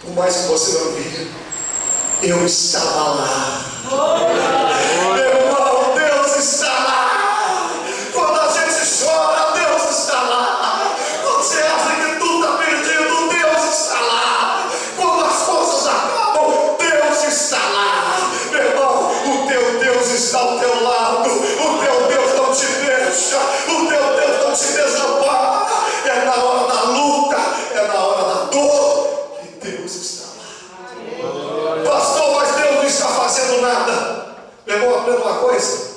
por mais que você não via, eu estava lá. Meu irmão, Deus está lá. Quando a gente chora, Deus está lá. Quando você acha que tudo está perdido, Deus está lá. Quando as forças acabam, Deus está lá. Meu irmão, o teu Deus está ao teu lado. O teu Deus não te deixa. O teu Deus não te desampara. É na hora da luta, é na hora da dor que Deus está lá. Pastor, mas Deus não está fazendo nada. Meu irmão, aprenda uma coisa: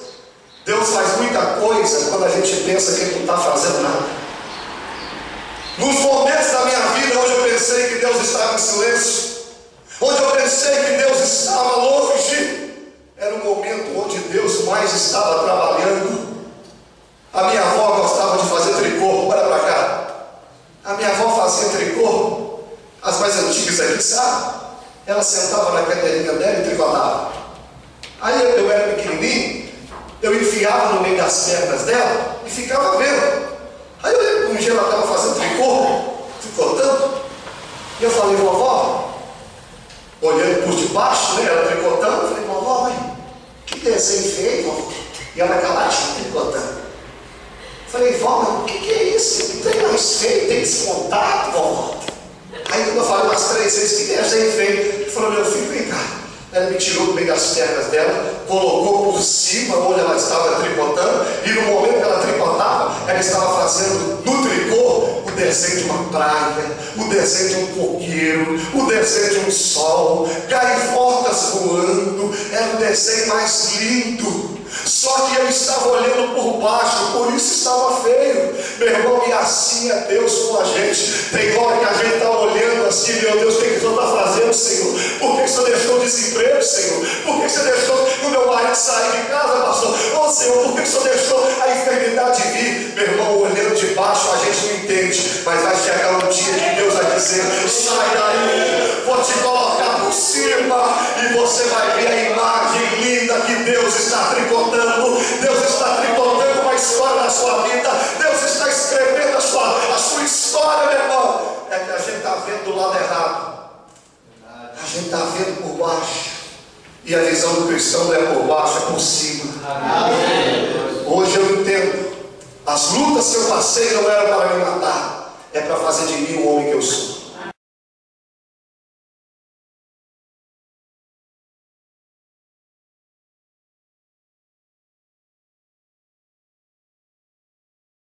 Deus faz muita coisa quando a gente pensa que Ele não está fazendo nada. Nos momentos da minha vida onde eu pensei que Deus estava em silêncio, onde eu pensei que Deus estava longe, era o momento onde Deus mais estava trabalhando. A minha avó gostava de fazer tricô. Olha para cá. A minha avó fazia tricô. As mais antigas aqui, sabe? Ela sentava na cadeirinha dela e tricotava. Aí eu era pequenininho, eu enfiava no meio das pernas dela e ficava vendo. Aí eu lembro que um dia ela estava fazendo tricotando, e eu falei: vovó, olhando por debaixo, né, ela tricotando, eu falei: vovó, mas que desenho feio, vovó. E ela caladinha tricotando. Falei: vó, mas o que é isso? Não tem mais feio, tem descontado, vovó. Aí quando eu falei umas 3 vezes: que desenho feio, ele falou: meu filho, vem cá. Ela me tirou do meio das pernas dela, colocou por cima onde ela estava tricotando, e no momento que ela tricotava, ela estava fazendo no tricô o desenho de uma praia, o desenho de um coqueiro, o desenho de um sol, gaivotas voando. Era o desenho mais lindo. Só que eu estava olhando por baixo, por isso estava feio. Meu irmão, e assim é Deus com a gente. Tem hora que a gente está olhando assim: meu Deus, o que o Senhor está fazendo, Senhor? Por que o Senhor deixou o desemprego, Senhor? Por que o Senhor deixou o meu marido sair de casa, pastor? Ô Senhor, por que o Senhor deixou a enfermidade vir? Meu irmão, olhando de baixo a gente não entende, mas vai chegar um dia que Deus vai dizer: sai daí, vou te colocar por cima, e você vai ver a imagem linda que Deus está tricotando. Deus está tricotando uma história na sua vida. Deus está escrevendo a sua história, meu irmão. É que a gente está vendo do lado errado. A gente está vendo por baixo. E a visão do cristão não é por baixo, é por cima. Hoje eu entendo. As lutas que eu passei não eram para me matar, é para fazer de mim o homem que eu sou.